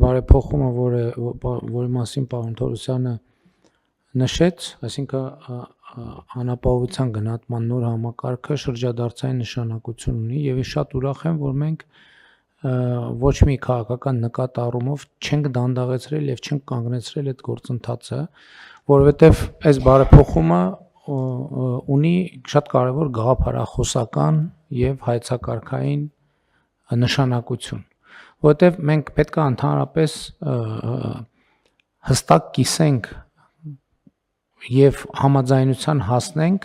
բարեփոխումը, որի մասին պարոն Թորոսյանը նշեց, այսինքն անապահովության գնահատման նոր համակարգը շրջադարձային նշանակություն ունի եւ ես շատ ուրախ եմ, որ մենք ոչ մի քաղաքական նկատ առումով չենք դանդաղեցրել եւ չենք կանգնեցրել այդ գործընթացը, որովհետեւ այս բարեփոխումը ունի շատ կարեւոր գաղափարախոսական եւ հայեցակարգային նշանակություն, որովհետեւ մենք պետք է ընդհանրապես հստակ կիսենք եւ համաձայնության հասնենք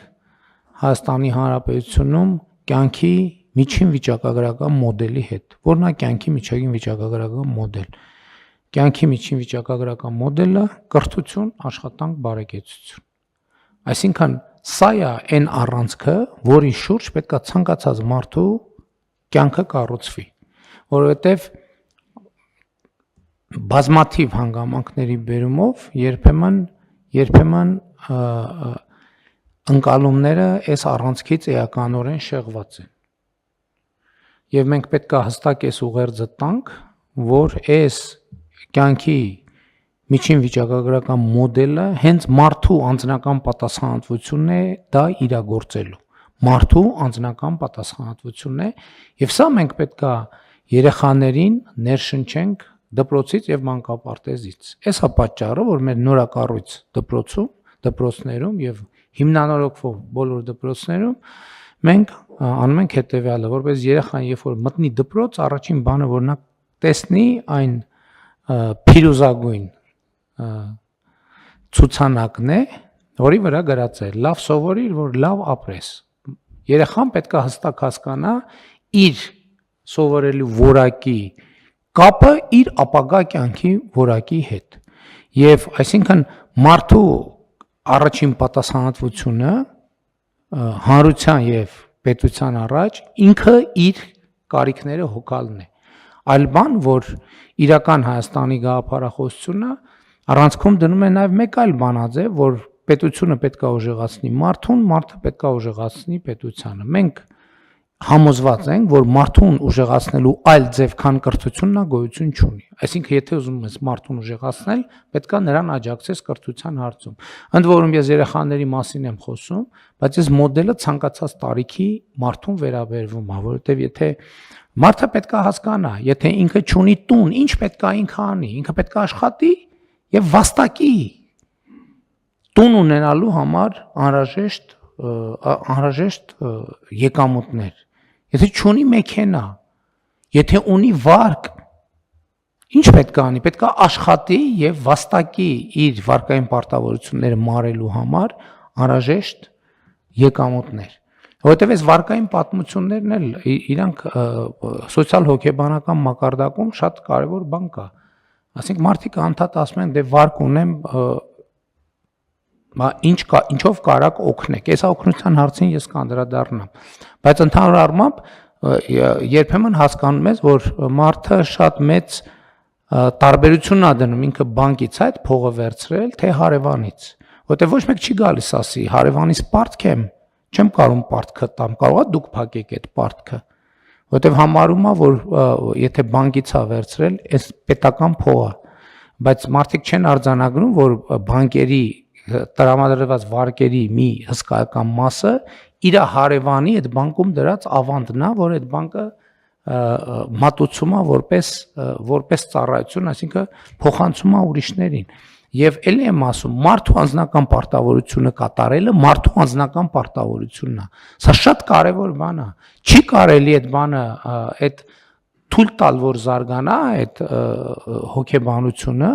Հայաստանի Հանրապետությունում կյանքի միջին վիճակագրական մոդելի հետ, որն է կյանքի միջին վիճակագրական մոդել։ Կյանքի միջին վիճակագրական մոդելը կրթություն, աշխատանք, բարեկեցություն։ Այսինքն սա է այն առանցքը, որի շուրջ պետք է ցանկացած մարդու կյանքը կառուցվի, որովհետեւ բազմաթիվ հանգամանքների բերումով երբեմն ընկալումները այս առանցքից էականորեն շեղված են։ Եվ մենք պետք է հստակ այս ուղերձը տանք, որ այս կյանքի միջին վիճակագրական մոդելը հենց մարդու անձնական պատասխանատվությունն է դա իրագործելու։ Մարդու անձնական պատասխանատվությունն է, եւ սա մենք պետք է երեխաներին ներշնչենք դպրոցից եւ մանկապարտեզից։ Այս է պատճառը, որ մեր նորակառույց դպրոցներում եւ հիմնանորոգվող բոլոր դպրոցներում մենք անում ենք հետեւյալը, որպես երեխան երբ որ մտնի դպրոց, առաջին բանը որ նա տեսնի այն փիրուզագույն ցուցանակն է, որի վրա գրած է լավ սովորիր, որ լավ ապրես։ Երեխան պետք է հստակ հասկանա իր սովորելու որակի կապը իր ապագա կյանքի որակի հետ։ Եվ այսինքն մարդու առաջին պատասխանատվությունը հանրության եւ պետության առաջ ինքը իր կարիքները հոգալն է։ Այլ բան, որ իրական Հայաստանի գաղափարախոսությունը առանցքում դնում է նաեւ մեկ այլ բանաձև, որ պետությունը պետք է ուժեղացնի մարդուն, մարդը պետք է ուժեղացնի պետությանը։ Մենք համոզված ենք, որ մարդուն ուժեղացնելու այլ ձև քան կրթությունն է գոյություն չունի։ Այսինքն, եթե ուզում ես մարդուն ուժեղացնել, պետք է նրան աջակցես կրթության հարցում։ Ընդ որում ես երեխաների մասին եմ խոսում, բայց այս մոդելը ցանկացած տարիքի մարդուն վերաբերվում է, որովհետև եթե մարդը պետք է հասկանա, եթե ինքը չունի տուն, ինչ պետք է ինքը անի, ինքը պետք է աշխատի եւ վաստակի։ Տուն ունենալու համար անհրաժեշտ եկամուտներ։ Եթե չունի մեքենա, եթե ունի վարկ, ինչ պետք է անի, պետք է աշխատի եւ վաստակի իր վարկային պարտավորությունները մարելու համար անհրաժեշտ եկամուտներ։ Որովհետեւ այս վարկային պատմություններն էլ իրանք սոցիալ-հոգեբանական մակարդակում շատ կարեւոր բան կա։ Այսինքն մարդիկ անդադ ասում են, դե վարկ ունեմ, ինչով կարաք օգնեք։ Այս օգնության հարցին ես կանդրադառնամ։ Բայց ընդհանուր առմամբ երբեմն հասկանում ես, որ մարդը շատ մեծ տարբերություն է դնում ինքը բանկից այդ փողը վերցրել, թե հարևանից։ Որտեղ ոչ մեկ չի գալիս ասի, հարևանից պարտք եմ, չեմ կարող պարտքը տամ, կարող է դուք փակեք այդ պարտքը։ Որտեղ համարում է, որ եթե բանկից է վերցրել, այս պետական փող է, բայց մարդիկ չեն արձանագրում, որ բանկերի տրամադրված վարկերի մի հսկայական մասը իր հարևանի այդ բանկում դրած ավանդն է, որ այդ բանկը մատուցում է որպես ծառայություն, այսինքն փոխանցում է ուրիշներին։ Եւ ելի եմ ասում, մարդու անձնական պարտավորությունը կատարելը մարդու անձնական պարտավորությունն է։ Սա շատ կարեւոր բան է։ Չի կարելի այդ բանը այդ թույլ տալ, որ զարգանա այդ հոգեբանությունը,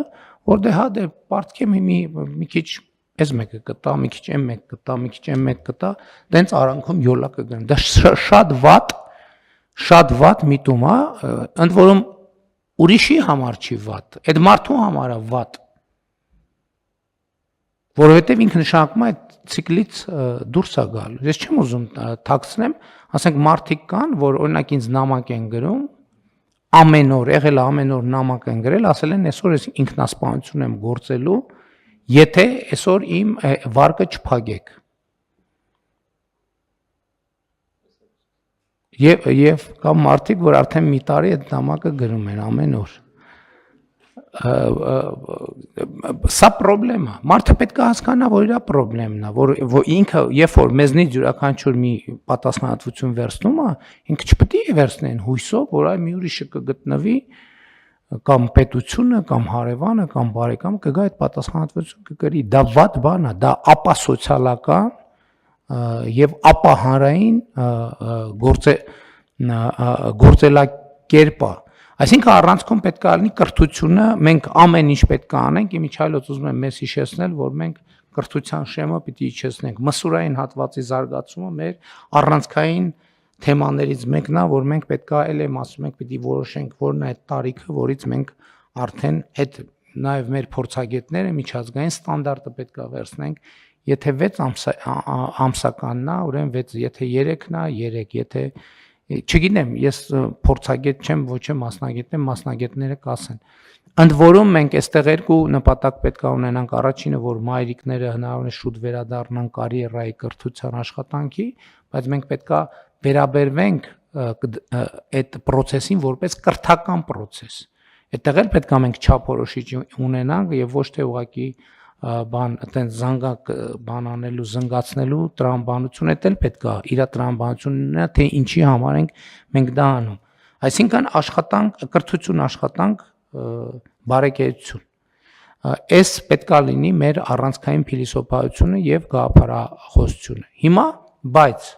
որ դե հա դե պարտք եմ մի քիչ այս մեկը կտա, մի քիչ եմ մեկ կտա, մի քիչ եմ մեկ կտա, դենց արանքում յոլա կգնա։ Դա շատ վատ միտում է, ընդ որում ուրիշի համար չի վատ, այդ մարդու համար է վատ։ Որովհետև ինքը նշանակում է այդ ցիկլից դուրս է գալու։ Ես չեմ ուզում թաքցնեմ, ասենք մարդիկ կան, որ օրինակ ինձ նամակ են գրում, ամեն օր, եղել է ամեն օր նամակ են գրել, ասել են այսօր ես ինքնասպանություն եմ գործելու, եթե այսօր իմ վարկը չփակեք։ Եվ կամ մարդիկ, որ արդեն մի տարի այդ նամակը գրում են ամեն օր։ Սա խնդրեմ է։ Մարդը պետք է հասկանա, որ իր խնդրեմն է, որ ինքը երբ որ մեզնից յուրաքանչյուր մի պատասխանատվություն վերցնում է, ինքը չպետք է վերցնեն հույսով, որ այ մի ուրիշը կգտնվի կամ պետությունը կամ հարևանը կամ բարեկամը կգա այդ պատասխանատվությունը կկրի։ Դա վատ բան է, դա ապա սոցիալական եւ ապա հանրային գործելակերպ է։ Այսինքն առանցքում պետք է լինի կրթությունը, մենք ամեն ինչ պետք է անենք, իմիջիայլոց ուզում եմ մեզ հիշեցնել, որ մենք կրթության շեմը պիտի իջեցնենք։ Մսուրային հատվածի զարգացումը մեր առանցքային թեմաներից մեկն է, որ մենք պետք է այլ եմ ասում ենք պիտի որոշենք, որն է այդ տարիքը, որից մենք արդեն այդ նաև մեր փորձագետները միջազգային ստանդարտը պետք է վերցնենք, եթե 6 ամսականն է, ուրեմն 6, եթե 3-ն է, 3, եթե չգիտեմ, ես փորձագետ չեմ, ոչ եմ մասնագետ եմ, մասնագետները կասեն։ Ընդ որում մենք այստեղ երկու նպատակ պետք է ունենանք, առաջինը, որ մայրիկները հնարավորինս շուտ վերադառնան կարիերայի կրթության աշխատանքի, բայց մենք պետք է վերաբերվենք այդ process-ին որպես կրթական process։ Այդտեղ էլ պետք է մենք չափորոշիչ ունենանք եւ ոչ թե ուղղակի բան այտեն զանգակ բան անելու զնգացնելու տրամաբանություն էլ պետք է իր տրամաբանությունն թե ինչի համար ենք մենք դա անում այսինքն աշխատանք կրթություն աշխատանք բարեկեցություն այս պետք է լինի մեր առանցքային փիլիսոփայությունը եւ գաղափարախոսությունը հիմա բայց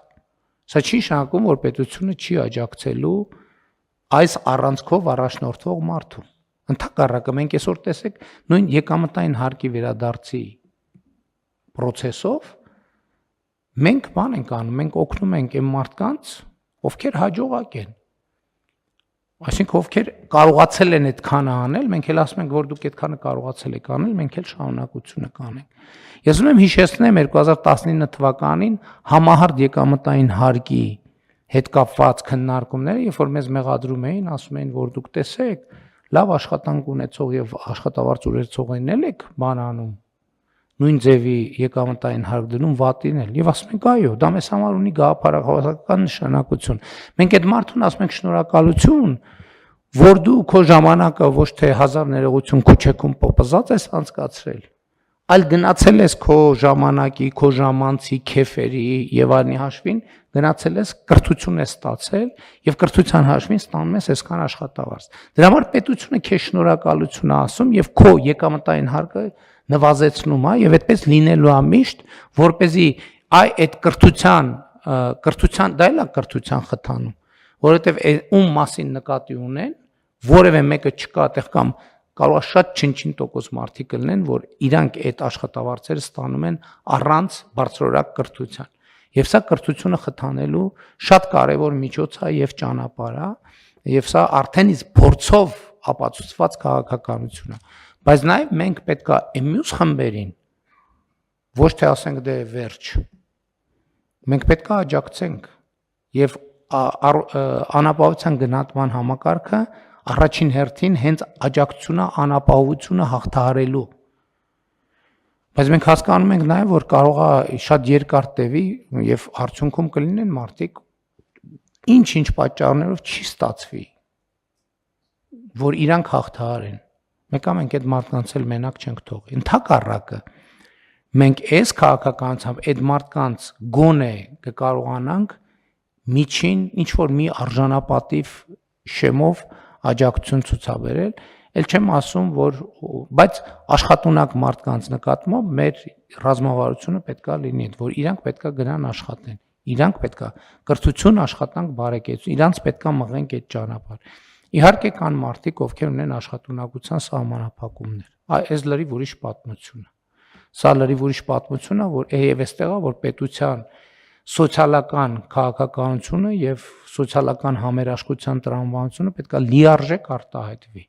սա չի նշանակում որ պետությունը չի աջակցելու այս առանցքով առաջնորդվող մարդու Ընդհակառակը մենք այսօր տեսեք նույն եկամտային հարկի վերադարձի process-ով մենք բան ենք անում, մենք օգնում ենք այն մարդկանց, ովքեր հաջողակ են։ Այսինքն ովքեր կարողացել են այդքանը անել, մենք էլ ասում ենք, որ դուք այդքանը կարողացել եք անել, մենք էլ շարունակությունը կանենք։ Ես ուզում եմ հիշեցնեմ 2019 թվականին համահարթ եկամտային հարկի հետ կապված քննարկումները, երբ որ մեզ մեղադրում էին, ասում էին, որ դուք տեսեք լավ աշխատանք ունեցող եւ աշխատավարձ ունեցողին եք բան անում նույն ձևի եկամտային հարկ դնում վատին էլ եւ ասում ենք այո դա մեզ համար ունի գաղափարախոսական նշանակություն մենք այդ մարդուն ասում ենք շնորհակալություն որ դու քո ժամանակը ոչ թե 1000 ներողություն քուչեքում պոպզած ես անցկացրել այլ գնացել ես քո ժամանակի քո ժամանցի քեֆերի եւ այլնի հաշվին գնացել ես կրթություն ես ստացել եւ կրթության հաշվին ստանում ես այսքան աշխատավարձ դրա համար պետությունը քեզ շնորհակալություն է ասում եւ քո եկամտային հարկը նվազեցնում է եւ այդպես լինելու է միշտ որպեսզի այդ կրթության դա էլ է կրթության խթանում որովհետեւ ում մասին նկատի ունեն որևէ մեկը չկա այդեղ կամ կարող է շատ չնչին% մարդիկ լինեն, որ իրանք այդ աշխատավարձերը ստանում են առանց բարձրորակ կրթության։ Եվ սա կրթությունը խթանելու շատ կարևոր միջոց է եւ ճանապարհ է, եւ սա արդեն իսկ փորձով ապացուցված քաղաքականություն է։ Բայց նաեւ մենք պետք է մյուս խմբերին ոչ թե ասենք դե վերջ։ Մենք պետք է աջակցենք եւ անապահովության գնահատման համակարգը առաջին հերթին հենց աջակցությունը անապահովությունը հաղթահարելու բայց մենք հասկանում ենք նաև որ կարող է շատ երկար տևի եւ արդյունքում կլինեն մարդիկ ինչ պատճառներով չի ստացվի որ իրանք հաղթահարեն մենք այդ մարդկանց էլ մենակ չենք թողի ընդհակառակը մենք այս քաղաքականությամբ այդ մարդկանց գոնե կկարողանանք միջին ինչ որ մի արժանապատիվ շեմով աջակցություն ցուցաբերել, ել չեմ ասում, որ բայց աշխատունակ մարդկանց նկատմամբ մեր ռազմավարությունը պետքա լինի, որ իրանք պետքա գնան աշխատեն, իրանք պետքա կրթություն, աշխատանք, բարեկեցություն, իրանք պետքա մղենք այդ ճանապարհ։ Իհարկե կան մարդիկ, ովքեր ունեն աշխատունակության սահմանափակումներ։ Այս լրիվ ուրիշ պատմություն է։ Սա լրիվ ուրիշ պատմություն է, որ եւ այստեղ է, որ պետության սոցիալական քաղաքականությունը եւ սոցիալական համերաշխության տրամաբանությունը պետք է լիարժեք արտահայտվի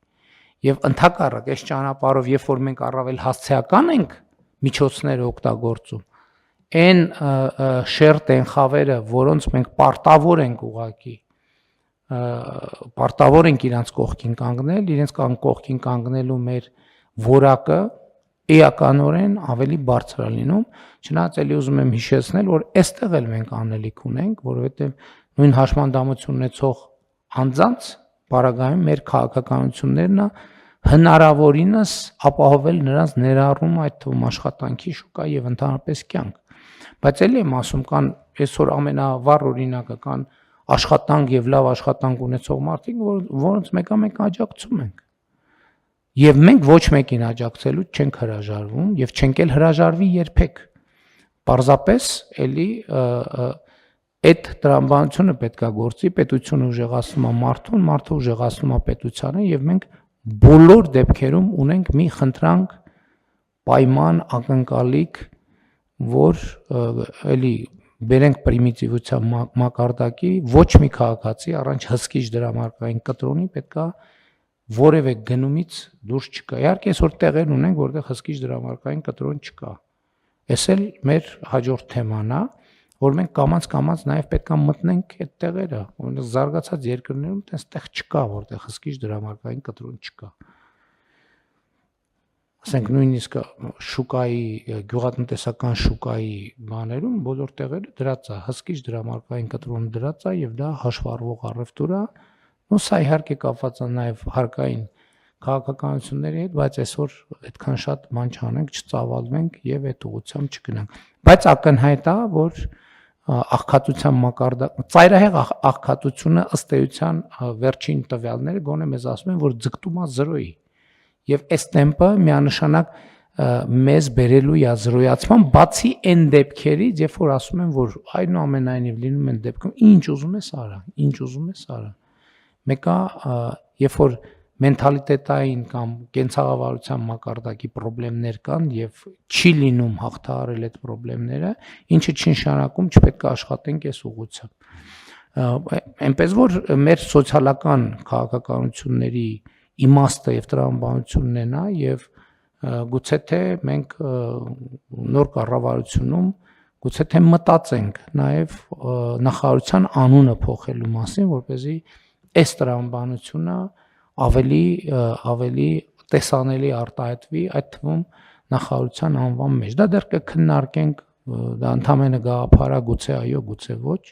եւ ընդհակառակ այս ճանապարհով երբ որ մենք առավել հասցեական ենք միջոցները օգտագործում այն շերտ են խավերը որոնց մենք պարտավոր ենք ուղակի պարտավոր ենք իրանց կողքին կանգնել իրենց կողքին կանգնելու մեր որակը էականորեն ավելի բարձր է լինում չնայած էլի ուզում եմ հիշեցնել որ այստեղ էլ մենք անելիք ունենք որովհետև նույն հաշմանդամություն ունեցող անձանց բարագայում մեր քաղաքականություններն հնարավորինս ապահովել նրանց ներառում այդ թվում աշխատանքի շուկա եւ ընդհանրապես կյանք։ Բայց էլի եմ ասում, կան այսօր ամենավառ օրինակը կան աշխատանք եւ լավ աշխատանք ունեցող մարդիկ, որոնց մեկ աջակցում ենք։ Եվ մենք ոչ մեկին աջակցելու չենք հրաժարվում եւ չենք էլ հրաժարվի երբեք։ Պարզապես էլի այդ տրամաբանությունը պետքա գործի, պետությունը ուժեղացնում է մարդուն, մարդը ուժեղացնում է պետությանը եւ մենք բոլոր դեպքերում ունենք մի խնդրանք, պայման, ակնկալիք, որ էլի բերենք պրիմիտիվության մակարդակի, ոչ մի քաղաքացի առանց հսկիչ դրամարկային կտրոնի պետքա որևէ գնումից դուրս չկա։ Իհարկե այսօր տեղեր ունենք, որտեղ հսկիչ դրամարկային կտրոն չկա։ Էս էլ մեր հաջորդ թեման է, որ մենք կամաց նաև պետքա մտնենք այդ տեղերը, որոնք զարգացած երկրներում այդտեղ չկա, որտեղ հսկիչ դրամարկային կտրոն չկա։ Ասենք նույնիսկ շուկայի, գյուղատնտեսական շուկայի բաներում բոլոր տեղերը դրած է, հսկիչ դրամարկային կտրոն դրած է եւ դա հաշվառվող առևտուր է։ Ու սա իհարկե կապված է նաև հարկային քաղաքականությունների հետ, բայց այսօր այդքան շատ բան չանենք, չծավալվենք եւ այդ ուղղությամբ չգնանք։ Բայց ակնհայտ է, որ աղքատության մակարդակ, ծայրահեղ աղքատությունը ըստ էության վերջին տվյալները գոնե մեզ ասում են, որ ձգտում է 0-ի։ Եվ այս տեմպը միանշանակ մեզ բերելու է զրոյացման, բացի այն դեպքերից, երբ որ ասում են, որ այնուամենայնիվ լինում են դեպքում, ինչ ուզում ես արա, ինչ ուզում ես արա։ Մեկը, երբ որ մենթալիտետային կամ կենցաղավարության մակարդակի խնդիրներ կան եւ չի լինում հաղթահարել այդ խնդիրները, ինչը չի նշանակում չպետք է աշխատենք այս ուղղությամբ։ Այնպես որ մեր սոցիալական քաղաքականությունների իմաստը եւ տրամաբանությունն է նա եւ գուցե թե մենք նոր կառավարությունում գուցե թե մտածենք նաեւ նախարարության անունը փոխելու մասին, որպեսզի այս տրամաբանությունը ավելի տեսանելի արտահայտվի այդ թվում նախարարության անվան մեջ։ Դա դեռ կքննարկենք, դա ընդհանրապես գաղափար է, գուցե այո, գուցե ոչ։